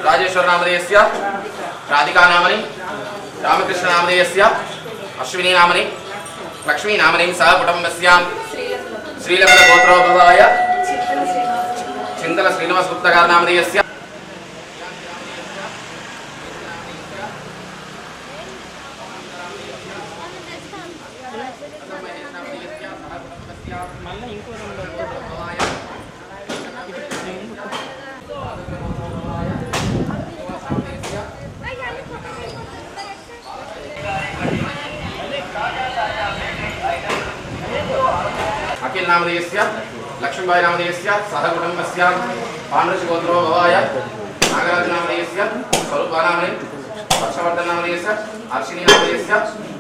राजेश्वर नामधेयस्य राधिका नामनि रामकृष्ण नामधेयस्य अश्विनी नामनि लक्ष्मी नामनि सह कुटुंबस्यां श्रीलग्न गोत्रोद्भवाय चिंतन श्रीनिवास गुप्तकार नामधेयस्य अखिल नामधेयस्य लक्ष्मीबाई नामधेयस्य सह कुटुंबस्यां पांडुरंग गोत्रोद्भवाय नागराज नामधेयस्य स्वरूपा नामनि हर्षवर्धन नामधेयस्य अर्शिनी नामधेयस्य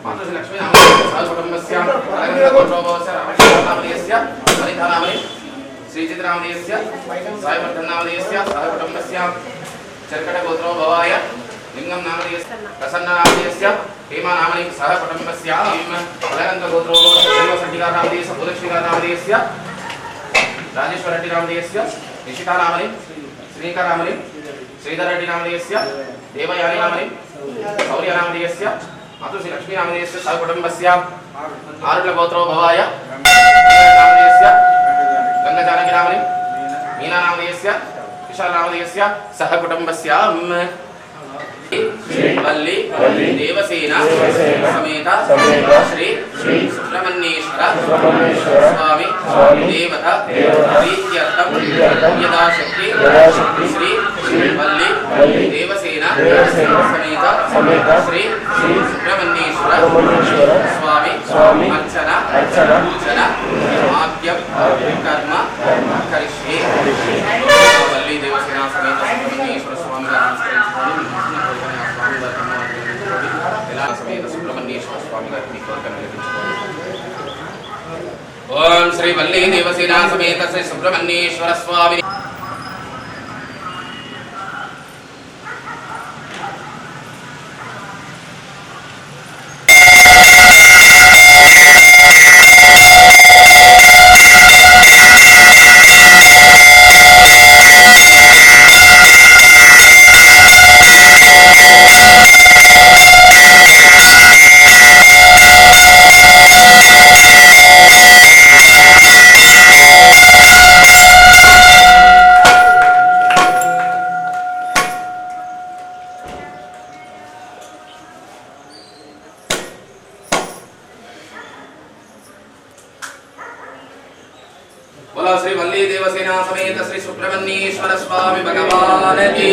मातृश्री लक्ष्मी नामधेयस्य सह कुटुंबस्यां नागराज गोत्रोद्भवस्य रामेश्वर नामधेयस्य वनिता नामनि श्रीजित नामधेयस्य साईवर्धन नामधेयस्य सह कुटुंबस्यां चरकट गोत्रोद्भवाय लिंगम नामधेयस्य प्रसन्न नामधेयस्य हेमा नामनि सह कुटुंबस्यां अलगंत गोत्रोद्भवस्य शिवशंकर नामधेयस्य भुवनेश्वर नामधेयस्य राजेश्वर रेड्डी नामधेयस्य निशिता नामनि श्रीकर नामनि श्रीधर रेड्डी नामधेयस्य देवयानी नामनि शौर्य नामधेयस्य मातुश्री लक्ष्मी नामधेयस्य सह कुटुंबस्यां आरुद्र गोत्रोद्भवाय नामधेयस्य गंगा जानकी नामनि मीना नामधेयस्य विशाल नामधेयस्य सह कुटुंबस्यां वल्ली देवसेन समेत श्री सुब्रह्मण्येश्वर स्वामी देवता प्रीत्यर्थम यदाशक्ति श्री वल्ली देवसेन समेत श्री सुब्रह्मण्येश्वर स्वामी अर्चना पूजन आद्यम कर्म करिष्ये। वल्ली देवसेन समेत सुब्रह्मण्येश्वर स्वामी समेत सुब्रह्मण्येश्वर स्वामी ओम श्री वल्ली देवसेन समेत श्री सुब्रह्मण्येश्वर स्वामी श्री वल्ली देवसेन समेत श्री सुब्रह्मण्येश्वर स्वामी भगवान की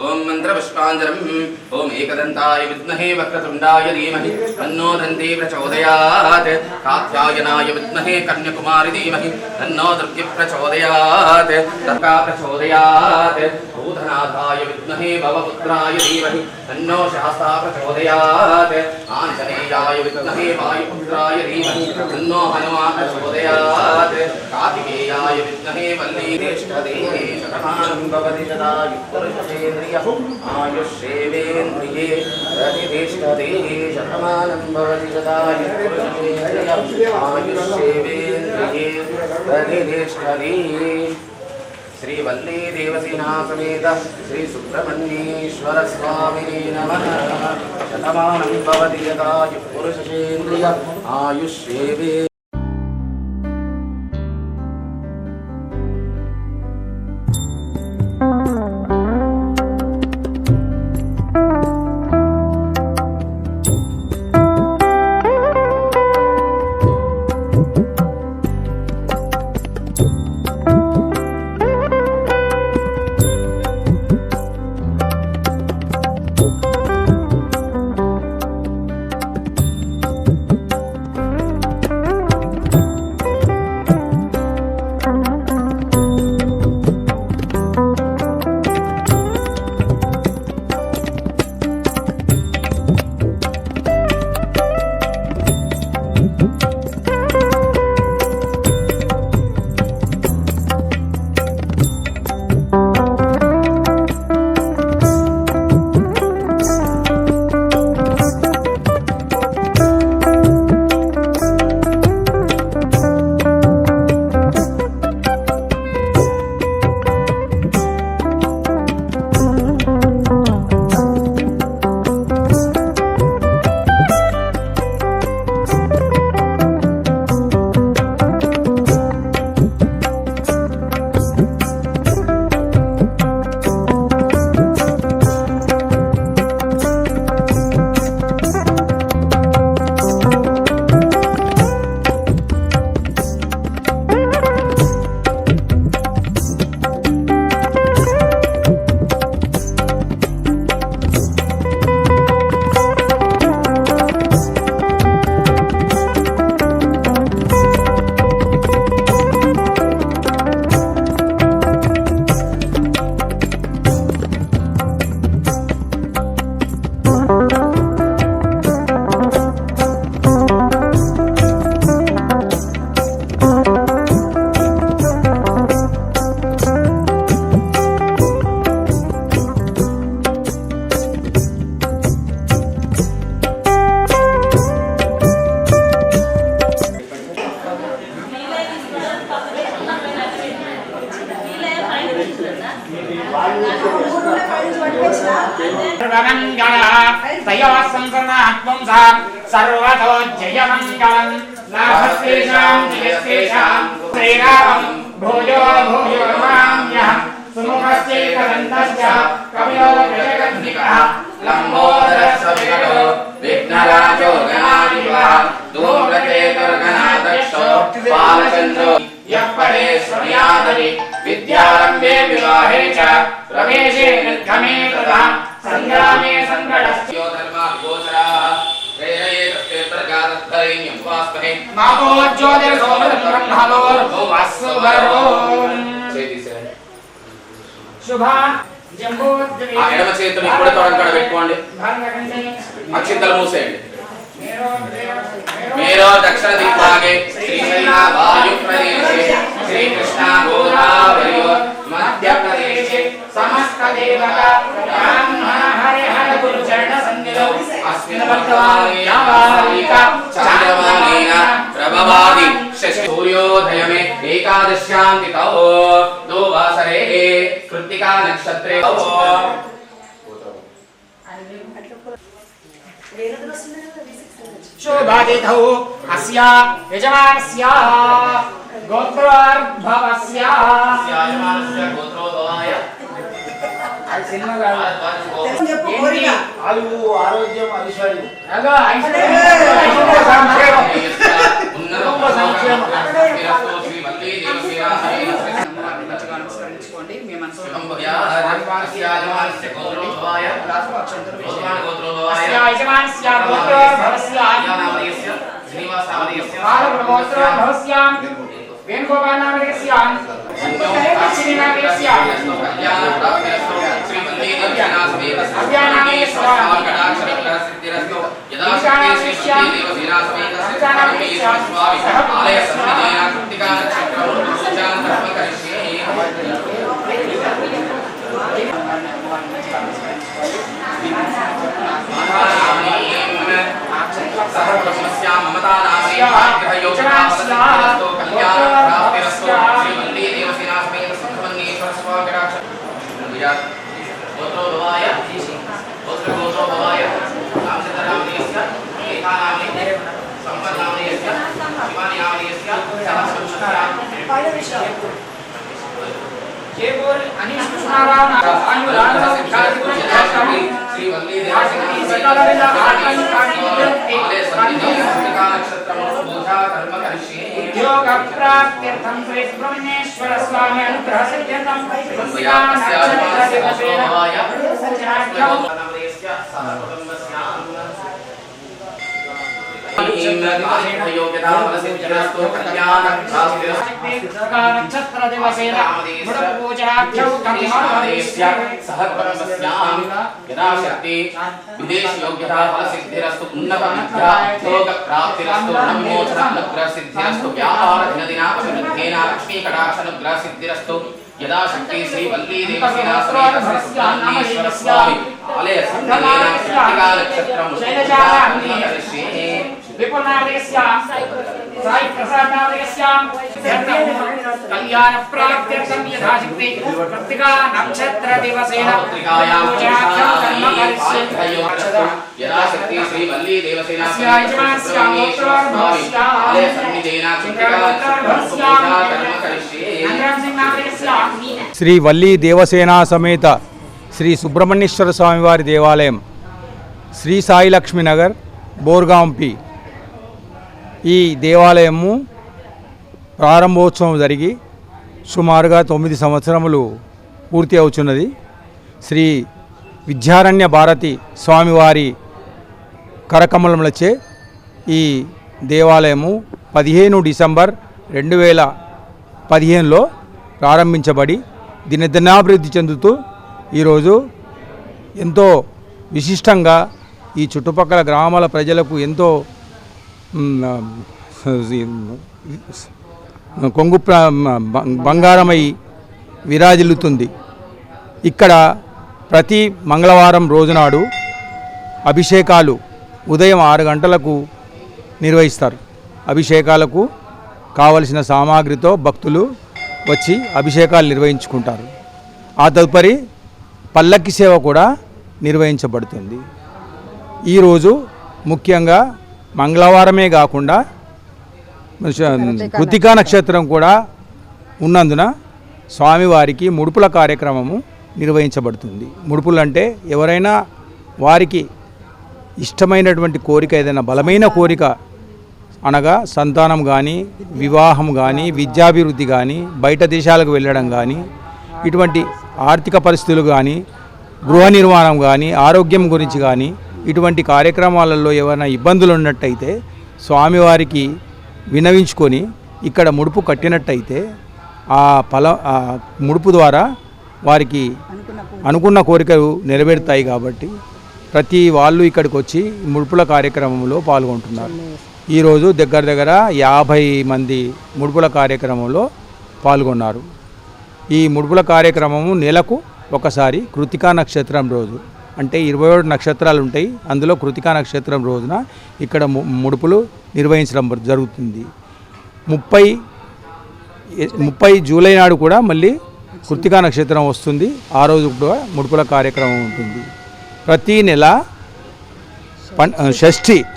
ओम मंत्र पुष्पांजलि ओम एकदंताय विद्महे वक्रतुंडाय धीमहि तन्नो दन्ती प्रचोदयात् कात्यायनाय विद्महे कन्याकुमारी धीमहि तन्नो दुर्गे प्रचोदयात् तर्का प्रचोदयात् भूतनाथाय विद्महे भवपुत्राय धीमहि तन्नो शास्ता प्रचोदयात् आंजनेयाय विद्महे वायुपुत्राय धीमहि तन्नो हनुमान् प्रचोदयात् कार्तिकेयाय विद्महे वल्ली देष्टदेहे शतमानं भवति तदा युक्तरुषेन्द्रियः आयुष्येवेन्द्रिये प्रतिष्ठते शतमानं भवति तदा युक्तरुषेन्द्रियः आयुष्येवेन्द्रिये प्रतिष्ठते। श्री वल्ली देवसेन समेत श्री सुब्रह्मण्येश्वर स्वामिने नमः। शतमानं भवति यदा पुरुषेन्द्रियः आयुष्येवे। सर्वतो जयमंगलम् लाभस्तेषां जयस्तेषां श्रीरामं भूयो भूयो नमाम्यहं सुमुखश्चैकदन्तश्च कवियो जयगन्धिकः स्तरे स्वर्यादरि विद्यारम्भे विवाहे च प्रवेशे निर्गमे तथा संग्रामे संकटस्य धर्मा गोचराः प्रेरयेत प्रगादत्तरेण्यं वास्महे मापो ज्योतिर्सोमं ब्रह्मवोर्भुवस्सुवरो शुभ जंबोद्री ఆ ఎడమ చేతిని కూడా తొడగడ పెట్టుకోండి అక్షింతలు మూసేయండి मेरो दक्षिण दिग्भागे श्रीशैल वायु प्रदेशे श्री कृष्ण गोदावरी मध्य प्रदेशे समस्त देवता ब्राह्मण हरे हर गुरु चरण सन्निधौ अस्मिन् वर्तमाने यावालिका चन्द्रमानेन प्रभवादि शशि सूर्योदयमे एकादश्यां तिथौ दोवासरे कृत्तिका नक्षत्रे शोभातिथौ अस्या यजमानस्य गोत्रोद्भवस्य यजमानस्य गोत्रोद्भवाय आयु आरोग्यम ऐश्वर्यम उद्योग प्राप्त्यर्थं श्री सुब्रह्मण्येश्वर स्वामी अनुग्रह सिद्ध्यर्थं नक्षत्र दिवसेन पूजनाभ्यौ यदाशक्ति विदेश योग्यता फल सिद्धिरस्तु उन्नत योग प्राप्तिरस्तु ब्रह्मोचन अनुग्रह सिद्धिरस्तु व्यापार दिनदिनाभिवृद्धेन लक्ष्मी कटाक्ष अनुग्रह सिद्धिरस्तु यदा शक्ति श्री वल्ली देवसेना समेत श्री सुब्रह्मण्येश्वर स्वामी आलय सन्निधेन कृत्तिका नक्षत्रं करिष्ये विपुलनादेस्य साई प्रसादनादेस्य कल्याण प्राप्त्यर्थं यथाशक्ति कृत्तिका नक्षत्र दिवसेन पूजनाभ्यं कर्म करिष्ये यदा शक्ति श्री वल्ली देवसेना समेत स्वामी आलय सन्निधेन कृत्तिका नक्षत्रं कर्म करिष्ये శ్రీ వల్లి దేవసేన సమేత శ్రీ సుబ్రహ్మణ్యేశ్వర స్వామివారి దేవాలయం శ్రీ సాయి లక్ష్మీ నగర్ బోర్గాంపి ఈ దేవాలయము ప్రారంభోత్సవం జరిగి సుమారుగా 9 సంవత్సరములు పూర్తి అవుతున్నది. శ్రీ విద్యారణ్య భారతి స్వామివారి కరకమలములచే ఈ దేవాలయము 15 డిసెంబర్ 2015లో ప్రారంభించబడి దినదినాభివృద్ధి చెందుతూ ఈరోజు ఎంతో విశిష్టంగా ఈ చుట్టుపక్కల గ్రామాల ప్రజలకు ఎంతో కొంగు బంగారమై విరాజిల్లుతుంది. ఇక్కడ ప్రతి మంగళవారం రోజునాడు అభిషేకాలు ఉదయం 6 గంటలకు నిర్వహిస్తారు. అభిషేకాలకు కావలసిన సామాగ్రితో భక్తులు వచ్చి అభిషేకాలు నిర్వహించుకుంటారు. ఆ తదుపరి పల్లకి సేవ కూడా నిర్వహించబడుతుంది. ఈరోజు ముఖ్యంగా మంగళవారమే కాకుండా కృత్తికా నక్షత్రం కూడా ఉన్నందున స్వామివారికి ముడుపుల కార్యక్రమము నిర్వహించబడుతుంది. ముడుపులు అంటే ఎవరైనా వారికి ఇష్టమైనటువంటి కోరిక, ఏదైనా బలమైన కోరిక అనగా సంతానం కానీ, వివాహం కానీ, విద్యాభివృద్ధి కానీ, బయట దేశాలకు వెళ్ళడం కానీ, ఇటువంటి ఆర్థిక పరిస్థితులు కానీ, గృహ నిర్మాణం కానీ, ఆరోగ్యం గురించి కానీ, ఇటువంటి కార్యక్రమాలలో ఏమైనా ఇబ్బందులు ఉన్నట్టయితే స్వామివారికి విన్నవించుకొని ఇక్కడ ముడుపు కట్టినట్టయితే ఆ ముడుపు ద్వారా వారికి అనుకున్న కోరికలు నెరవేరుతాయి. కాబట్టి ప్రతి వాళ్ళు ఇక్కడికి వచ్చి ముడుపుల కార్యక్రమంలో పాల్గొంటున్నారు. ఈరోజు దగ్గర దగ్గర 50 మంది ముడుపుల కార్యక్రమంలో పాల్గొన్నారు. ఈ ముడుపుల కార్యక్రమము నెలకు ఒకసారి కృతికా నక్షత్రం రోజు, అంటే 27 నక్షత్రాలు ఉంటాయి, అందులో కృతికా నక్షత్రం రోజున ఇక్కడ ముడుపులు నిర్వహించడం జరుగుతుంది. 30 జూలై నాడు కూడా మళ్ళీ కృతికా నక్షత్రం వస్తుంది. ఆ రోజు కూడా ముడుపుల కార్యక్రమం ఉంటుంది. ప్రతీ నెల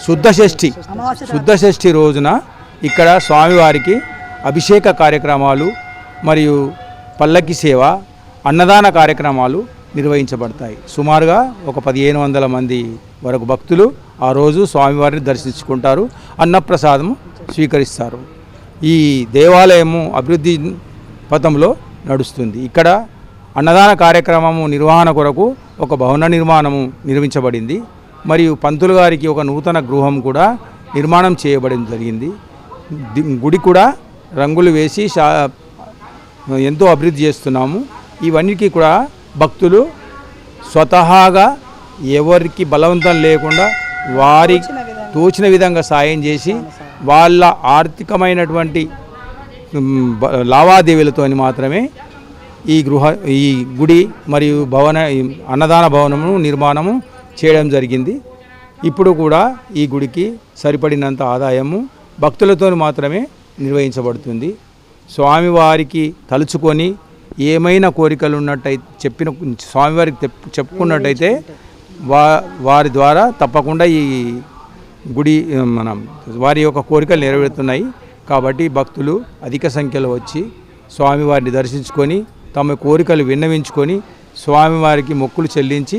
శుద్ధ షష్ఠి రోజున ఇక్కడ స్వామివారికి అభిషేక కార్యక్రమాలు మరియు పల్లకి సేవ, అన్నదాన కార్యక్రమాలు నిర్వహించబడతాయి. సుమారుగా ఒక 1500 మంది వరకు భక్తులు ఆ రోజు స్వామివారిని దర్శించుకుంటారు, అన్నప్రసాదం స్వీకరిస్తారు. ఈ దేవాలయము అభివృద్ధి పథంలో నడుస్తుంది. ఇక్కడ అన్నదాన కార్యక్రమము నిర్వహణ కొరకు ఒక భవన నిర్మాణము నిర్మించబడింది. మరియు పంతులు గారికి ఒక నూతన గృహం కూడా నిర్మాణం చేయబడడం జరిగింది. గుడి కూడా రంగులు వేసి ఎంతో అభివృద్ధి చేస్తున్నాము. ఇవన్నిటికీ కూడా భక్తులు స్వతహాగా ఎవరికి బలవంతం లేకుండా వారి తోచిన విధంగా సాయం చేసి వాళ్ళ ఆర్థికమైనటువంటి లావాదేవీలతో మాత్రమే ఈ గుడి మరియు అన్నదాన భవనము నిర్మాణము చేయడం జరిగింది. ఇప్పుడు కూడా ఈ గుడికి సరిపడినంత ఆదాయము భక్తులతో మాత్రమే నిర్వహించబడుతుంది. స్వామివారికి తలుచుకొని ఏమైనా కోరికలు ఉన్నట్టయితే స్వామివారికి చెప్పుకున్నట్టయితే వారి ద్వారా తప్పకుండా ఈ గుడి వారి యొక్క కోరికలు నెరవేరుతున్నాయి. కాబట్టి భక్తులు అధిక సంఖ్యలో వచ్చి స్వామివారిని దర్శించుకొని తమ కోరికలు విన్నవించుకొని స్వామివారికి మొక్కులు చెల్లించి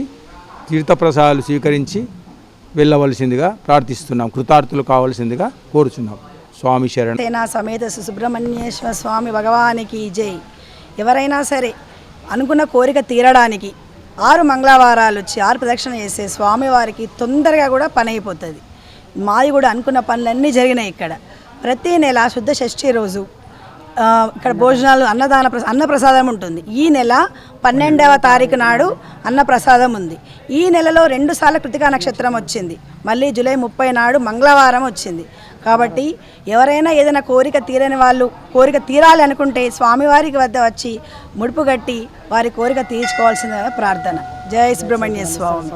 తీర్థప్రసాదాలు స్వీకరించి వెళ్ళవలసిందిగా ప్రార్థిస్తున్నాం. కృతార్థులు కావాల్సిందిగా కోరుచున్నాం. స్వామి శరణ్. సేనా సమేత సుబ్రహ్మణ్యేశ్వర స్వామి భగవానికి జై. ఎవరైనా సరే అనుకున్న కోరిక తీరడానికి 6 మంగళవారాలు వచ్చి 6 ప్రదక్షిణ చేసే స్వామివారికి తొందరగా కూడా పని అయిపోతుంది. మాది కూడా అనుకున్న పనులన్నీ జరిగినాయి. ఇక్కడ ప్రతి నెల శుద్ధ షష్ఠి రోజు ఇక్కడ భోజనాలు అన్నప్రసాదం ఉంటుంది. ఈ నెల 12వ తారీఖు నాడు అన్నప్రసాదం ఉంది. ఈ నెలలో 2 సార్లు కృతికా నక్షత్రం వచ్చింది. మళ్ళీ జూలై 30 నాడు మంగళవారం వచ్చింది. కాబట్టి ఎవరైనా ఏదైనా కోరిక తీరని వాళ్ళు కోరిక తీరాలి అనుకుంటే స్వామివారికి వద్ద వచ్చి ముడుపు కట్టి వారి కోరిక తీర్చుకోవాల్సిన ప్రార్థన. జై సుబ్రహ్మణ్య స్వామి.